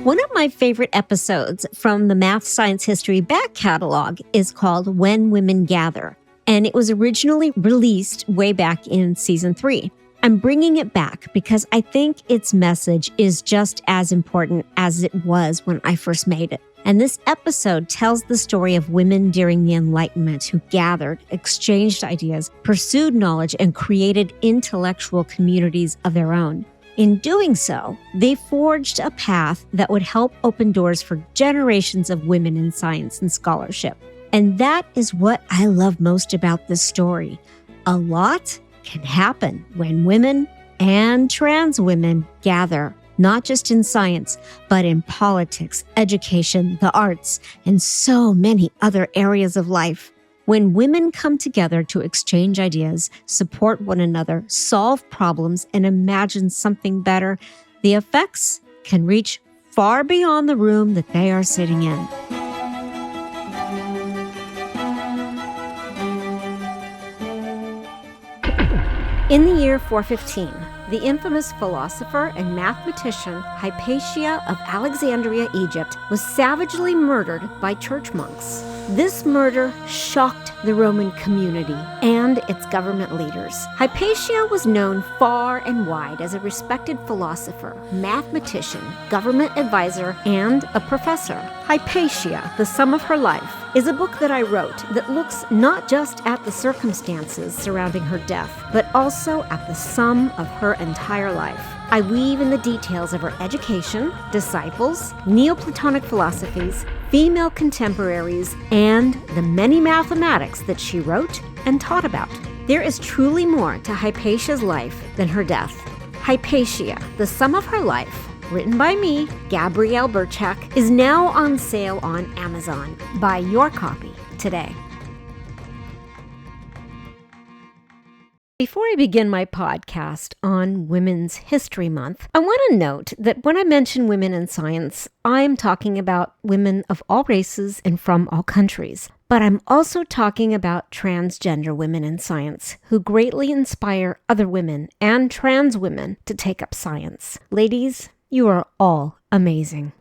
One of my favorite episodes from the Math Science History back catalog is called When Women Gather, and it was originally released way back in season 3. I'm bringing it back because I think its message is just as important as it was when I first made it. And this episode tells the story of women during the Enlightenment who gathered, exchanged ideas, pursued knowledge, and created intellectual communities of their own. In doing so, they forged a path that would help open doors for generations of women in science and scholarship. And that is what I love most about this story. A lot can happen when women and trans women gather, not just in science, but in politics, education, the arts, and so many other areas of life. When women come together to exchange ideas, support one another, solve problems, and imagine something better, the effects can reach far beyond the room that they are sitting in. In the year 415, the infamous philosopher and mathematician Hypatia of Alexandria, Egypt, was savagely murdered by church monks. This murder shocked the Roman community and its government leaders. Hypatia was known far and wide as a respected philosopher, mathematician, government advisor, and a professor. Hypatia, The Sum of Her Life, is a book that I wrote that looks not just at the circumstances surrounding her death, but also at the sum of her entire life. I weave in the details of her education, disciples, Neoplatonic philosophies, female contemporaries, and the many mathematics that she wrote and taught about. There is truly more to Hypatia's life than her death. Hypatia, The Sum of Her Life, written by me, Gabrielle Burchak, is now on sale on Amazon. Buy your copy today. Before I begin my podcast on Women's History Month, I want to note that when I mention women in science, I'm talking about women of all races and from all countries. But I'm also talking about transgender women in science who greatly inspire other women and trans women to take up science. Ladies, you are all amazing.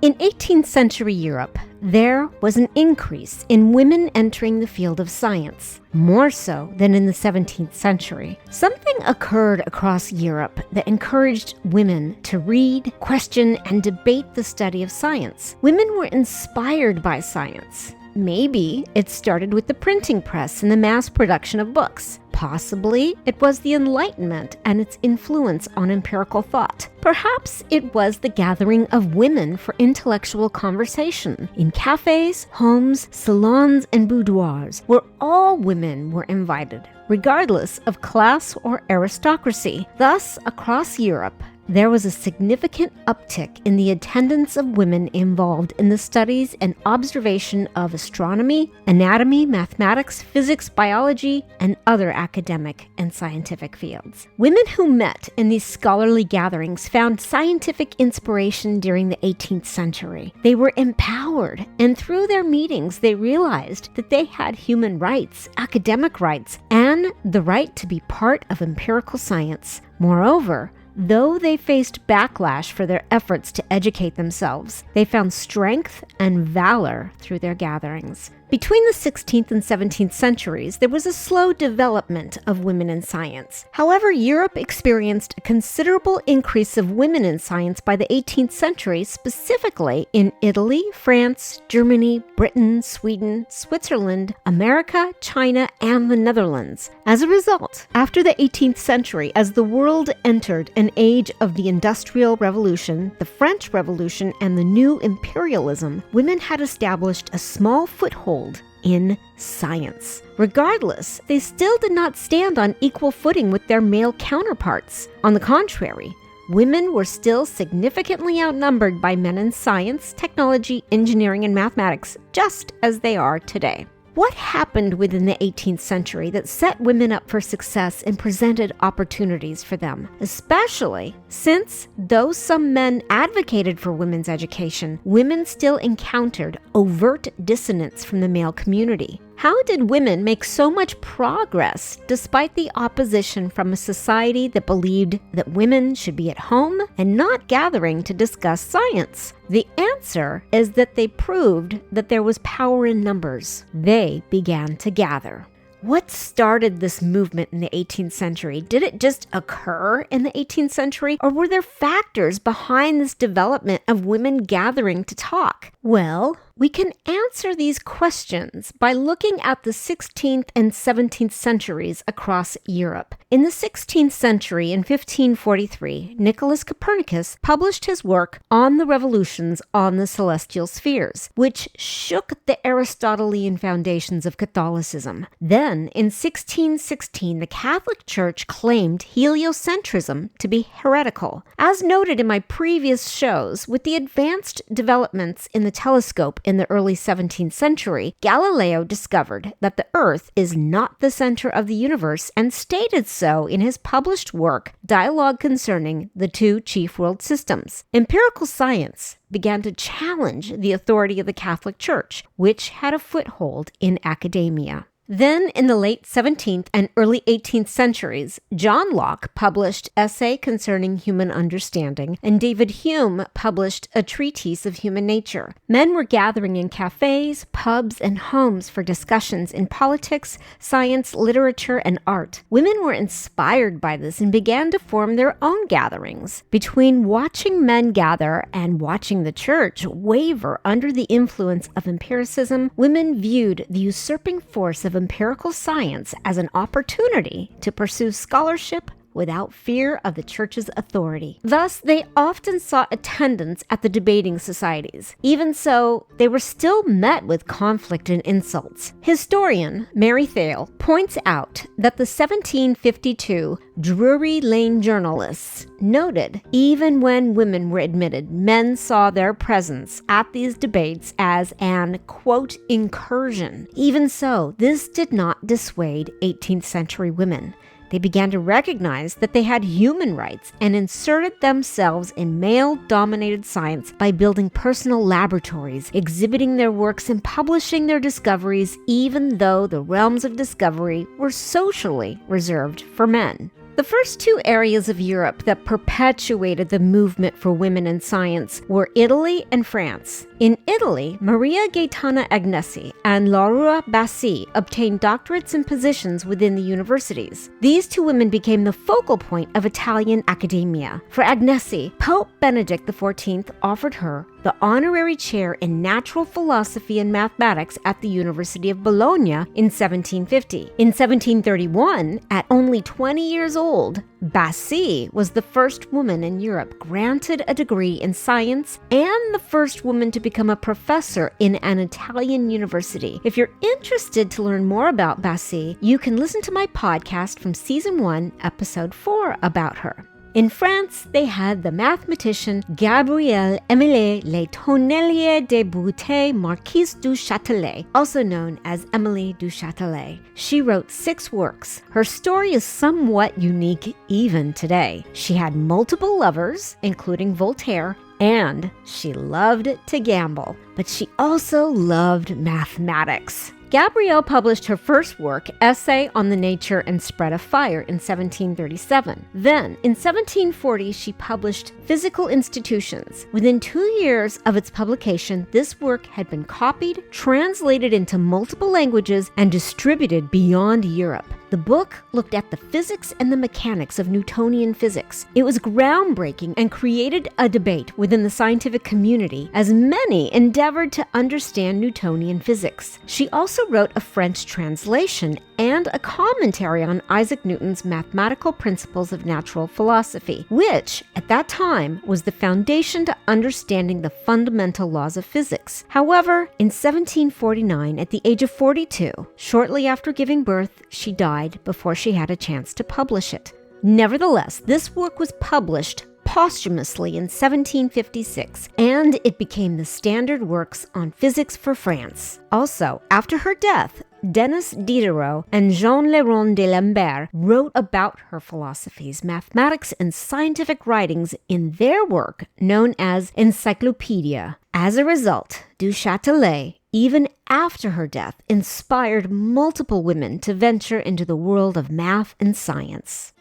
In 18th century Europe, there was an increase in women entering the field of science, more so than in the 17th century. Something occurred across Europe that encouraged women to read, question, and debate the study of science. Women were inspired by science. Maybe it started with the printing press and the mass production of books. Possibly it was the Enlightenment and its influence on empirical thought. Perhaps it was the gathering of women for intellectual conversation in cafes, homes, salons, and boudoirs, where all women were invited, regardless of class or aristocracy. Thus, across Europe, there was a significant uptick in the attendance of women involved in the studies and observation of astronomy, anatomy, mathematics, physics, biology, and other academic and scientific fields. Women who met in these scholarly gatherings found scientific inspiration during the 18th century. They were empowered, and through their meetings, they realized that they had human rights, academic rights, and the right to be part of empirical science. Moreover, though they faced backlash for their efforts to educate themselves, they found strength and valor through their gatherings. Between the 16th and 17th centuries, there was a slow development of women in science. However, Europe experienced a considerable increase of women in science by the 18th century, specifically in Italy, France, Germany, Britain, Sweden, Switzerland, America, China, and the Netherlands. As a result, after the 18th century, as the world entered an age of the Industrial Revolution, the French Revolution, and the new imperialism, women had established a small foothold in science. Regardless, they still did not stand on equal footing with their male counterparts. On the contrary, women were still significantly outnumbered by men in science, technology, engineering, and mathematics, just as they are today. What happened within the 18th century that set women up for success and presented opportunities for them? Especially since, though some men advocated for women's education, women still encountered overt dissonance from the male community. How did women make so much progress despite the opposition from a society that believed that women should be at home and not gathering to discuss science? The answer is that they proved that there was power in numbers. They began to gather. What started this movement in the 18th century? Did it just occur in the 18th century, or were there factors behind this development of women gathering to talk? Well, we can answer these questions by looking at the 16th and 17th centuries across Europe. In the 16th century, in 1543, Nicholas Copernicus published his work on the revolutions on the celestial spheres, which shook the Aristotelian foundations of Catholicism. Then, in 1616, the Catholic Church claimed heliocentrism to be heretical. As noted in my previous shows, with the advanced developments in the telescope in the early 17th century, Galileo discovered that the Earth is not the center of the universe and stated so in his published work, Dialogue Concerning the Two Chief World Systems. Empirical science began to challenge the authority of the Catholic Church, which had a foothold in academia. Then, in the late 17th and early 18th centuries, John Locke published Essay Concerning Human Understanding, and David Hume published A Treatise of Human Nature. Men were gathering in cafes, pubs, and homes for discussions in politics, science, literature, and art. Women were inspired by this and began to form their own gatherings. Between watching men gather and watching the church waver under the influence of empiricism, women viewed the usurping force of empirical science as an opportunity to pursue scholarship without fear of the church's authority. Thus, they often sought attendance at the debating societies. Even so, they were still met with conflict and insults. Historian Mary Thale points out that the 1752 Drury Lane journalists noted even when women were admitted, men saw their presence at these debates as an, quote, incursion. Even so, this did not dissuade 18th century women. They began to recognize that they had human rights and inserted themselves in male-dominated science by building personal laboratories, exhibiting their works and publishing their discoveries, even though the realms of discovery were socially reserved for men. The first two areas of Europe that perpetuated the movement for women in science were Italy and France. In Italy, Maria Gaetana Agnesi and Laura Bassi obtained doctorates and positions within the universities. These two women became the focal point of Italian academia. For Agnesi, Pope Benedict XIV offered her the honorary chair in natural philosophy and mathematics at the University of Bologna in 1750. In 1731, at only 20 years old, Bassi was the first woman in Europe granted a degree in science and the first woman to become a professor in an Italian university. If you're interested to learn more about Bassi, you can listen to my podcast from Season 1, Episode 4 about her. In France, they had the mathematician Gabrielle Émilie Le Tonnelier de Boutet Marquise du Châtelet, also known as Émilie du Châtelet. She wrote 6 works. Her story is somewhat unique even today. She had multiple lovers, including Voltaire, and she loved to gamble, but she also loved mathematics. Gabrielle published her first work, Essay on the Nature and Spread of Fire, in 1737. Then, in 1740, she published Physical Institutions. Within 2 years of its publication, this work had been copied, translated into multiple languages, and distributed beyond Europe. The book looked at the physics and the mechanics of Newtonian physics. It was groundbreaking and created a debate within the scientific community as many endeavored to understand Newtonian physics. She also wrote a French translation and a commentary on Isaac Newton's Mathematical Principles of Natural Philosophy, which, at that time, was the foundation to understanding the fundamental laws of physics. However, in 1749, at the age of 42, shortly after giving birth, she died before she had a chance to publish it. Nevertheless, this work was published posthumously in 1756, and it became the standard works on physics for France. Also, after her death, Denis Diderot and Jean Léron de Lambert wrote about her philosophies, mathematics, and scientific writings in their work known as Encyclopedia. As a result, du Châtelet even after her death, inspired multiple women to venture into the world of math and science.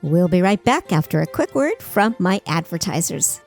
We'll be right back after a quick word from my advertisers.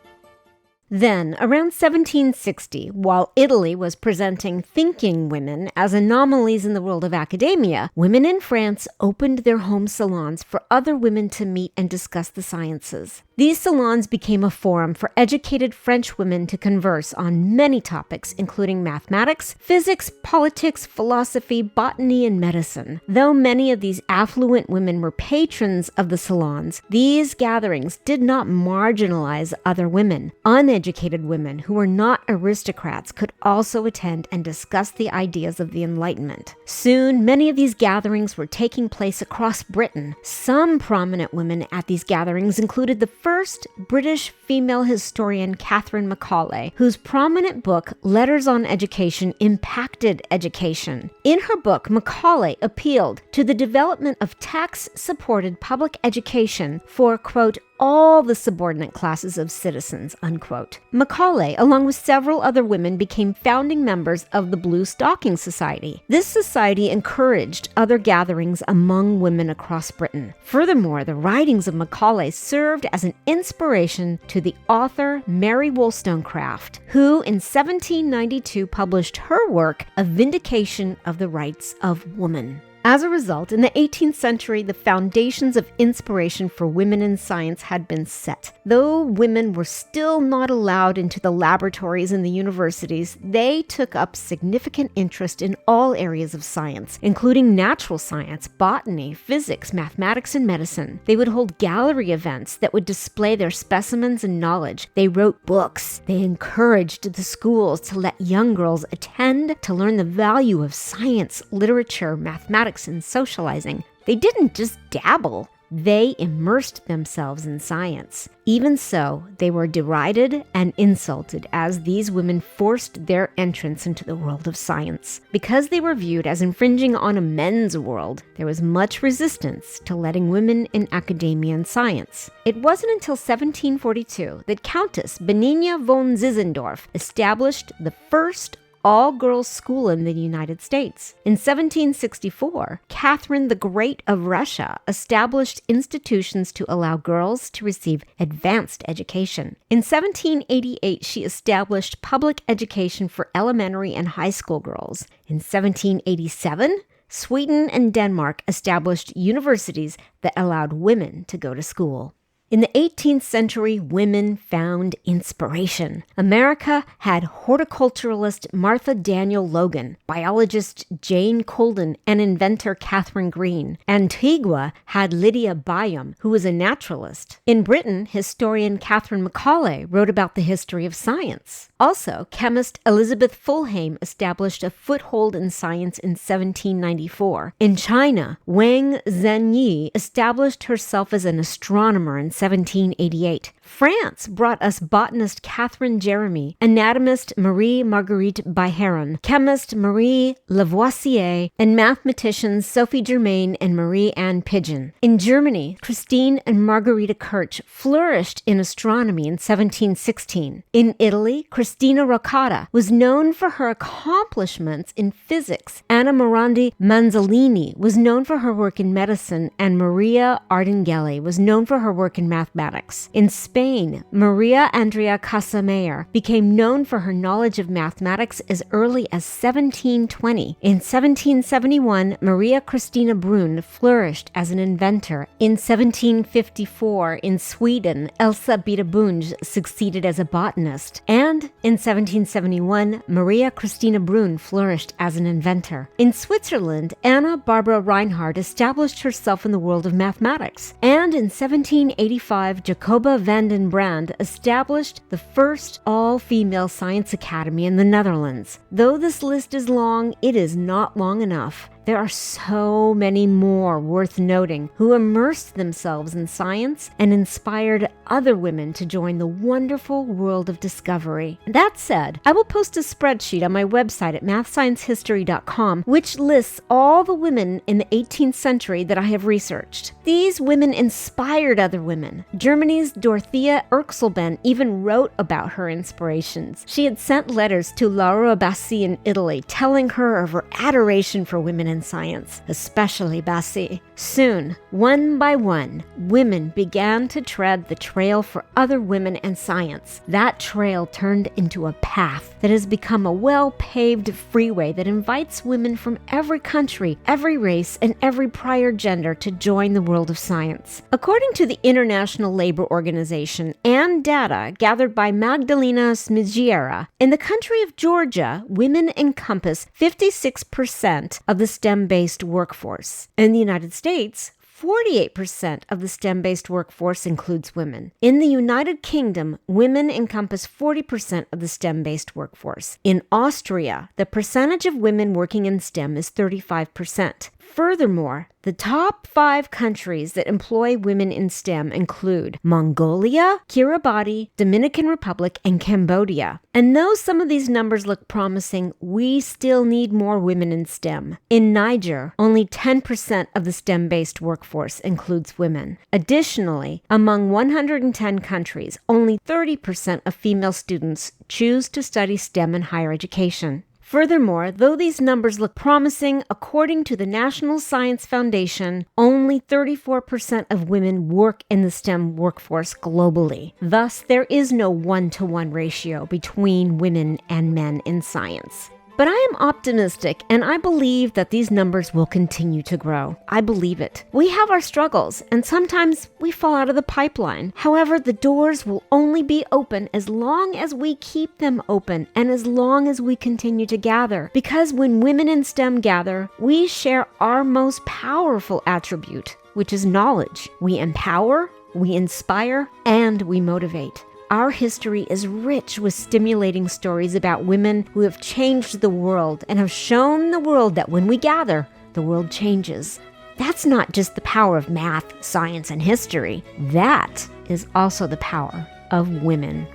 Then, around 1760, while Italy was presenting thinking women as anomalies in the world of academia, women in France opened their home salons for other women to meet and discuss the sciences. These salons became a forum for educated French women to converse on many topics, including mathematics, physics, politics, philosophy, botany, and medicine. Though many of these affluent women were patrons of the salons, these gatherings did not marginalize other women. Uneducated women who were not aristocrats could also attend and discuss the ideas of the Enlightenment. Soon, many of these gatherings were taking place across Britain. Some prominent women at these gatherings included the first British female historian Catharine Macaulay, whose prominent book, Letters on Education, impacted education. In her book, Macaulay appealed to the development of tax-supported public education for, quote, all the subordinate classes of citizens, unquote. Macaulay, along with several other women, became founding members of the Blue Stocking Society. This society encouraged other gatherings among women across Britain. Furthermore, the writings of Macaulay served as an inspiration to the author Mary Wollstonecraft, who in 1792 published her work, A Vindication of the Rights of Woman. As a result, in the 18th century, the foundations of inspiration for women in science had been set. Though women were still not allowed into the laboratories and the universities, they took up significant interest in all areas of science, including natural science, botany, physics, mathematics, and medicine. They would hold gallery events that would display their specimens and knowledge. They wrote books. They encouraged the schools to let young girls attend to learn the value of science, literature, mathematics, and socializing. They didn't just dabble. They immersed themselves in science. Even so, they were derided and insulted as these women forced their entrance into the world of science. Because they were viewed as infringing on a men's world, there was much resistance to letting women in academia and science. It wasn't until 1742 that Countess Benigna von Zinzendorf established the first all-girls school in the United States. In 1764, Catherine the Great of Russia established institutions to allow girls to receive advanced education. In 1788, she established public education for elementary and high school girls. In 1787, Sweden and Denmark established universities that allowed women to go to school. In the 18th century, women found inspiration. America had horticulturalist Martha Daniel Logan, biologist Jane Colden, and inventor Catherine Green. Antigua had Lydia Byam, who was a naturalist. In Britain, historian Catharine Macaulay wrote about the history of science. Also, chemist Elizabeth Fulhame established a foothold in science in 1794. In China, Wang Zhenyi established herself as an astronomer in 1788. France brought us botanist Catherine Jeremy, anatomist Marie Marguerite Byheron, chemist Marie Lavoisier, and mathematicians Sophie Germain and Marie Anne Pidgeon. In Germany, Christine and Margarita Kirch flourished in astronomy in 1716. In Italy, Cristina Roccata was known for her accomplishments in physics. Anna Morandi Manzolini was known for her work in medicine, and Maria Ardinghelli was known for her work in mathematics. In Spain, Maria Andrea Casamayor became known for her knowledge of mathematics as early as 1720. In 1771, Maria Christina Brun flourished as an inventor. In 1754, in Sweden, Elsa Bita-Bunge succeeded as a botanist. And in 1771, Maria Christina Brun flourished as an inventor. In Switzerland, Anna Barbara Reinhardt established herself in the world of mathematics. And in 1785, Jacoba van den Brand established the first all-female science academy in the Netherlands. Though this list is long, it is not long enough. There are so many more worth noting who immersed themselves in science and inspired other women to join the wonderful world of discovery. That said, I will post a spreadsheet on my website at mathsciencehistory.com which lists all the women in the 18th century that I have researched. These women inspired other women. Germany's Dorothea Erxelben even wrote about her inspirations. She had sent letters to Laura Bassi in Italy telling her of her adoration for women in science, especially Bassi. Soon, one by one, women began to tread the trail for other women in science. That trail turned into a path that has become a well-paved freeway that invites women from every country, every race, and every prior gender to join the world of science. According to the International Labor Organization and data gathered by Magdalena Smigiera, in the country of Georgia, women encompass 56% of the STEM-based workforce. In the United States, 48% of the STEM-based workforce includes women. In the United Kingdom, women encompass 40% of the STEM-based workforce. In Austria, the percentage of women working in STEM is 35%. Furthermore, the top 5 countries that employ women in STEM include Mongolia, Kiribati, Dominican Republic, and Cambodia. And though some of these numbers look promising, we still need more women in STEM. In Niger, only 10% of the STEM-based workforce includes women. Additionally, among 110 countries, only 30% of female students choose to study STEM in higher education. Furthermore, though these numbers look promising, according to the National Science Foundation, only 34% of women work in the STEM workforce globally. Thus, there is no one-to-one ratio between women and men in science. But I am optimistic, and I believe that these numbers will continue to grow. I believe it. We have our struggles, and sometimes we fall out of the pipeline. However, the doors will only be open as long as we keep them open and as long as we continue to gather. Because when women in STEM gather, we share our most powerful attribute, which is knowledge. We empower, we inspire, and we motivate. Our history is rich with stimulating stories about women who have changed the world and have shown the world that when we gather, the world changes. That's not just the power of math, science, and history. That is also the power of women.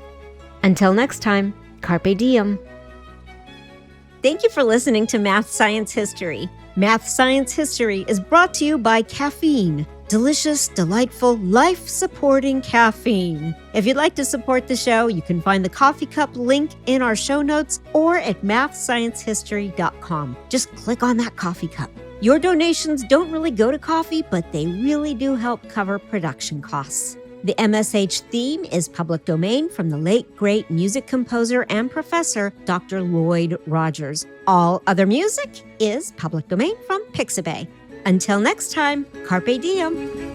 Until next time, carpe diem. Thank you for listening to Math Science History. Math Science History is brought to you by caffeine. Delicious, delightful, life-supporting caffeine. If you'd like to support the show, you can find the coffee cup link in our show notes or at mathsciencehistory.com. Just click on that coffee cup. Your donations don't really go to coffee, but they really do help cover production costs. The MSH theme is Public Domain from the late, great music composer and professor, Dr. Lloyd Rogers. All other music is Public Domain from Pixabay. Until next time, carpe diem.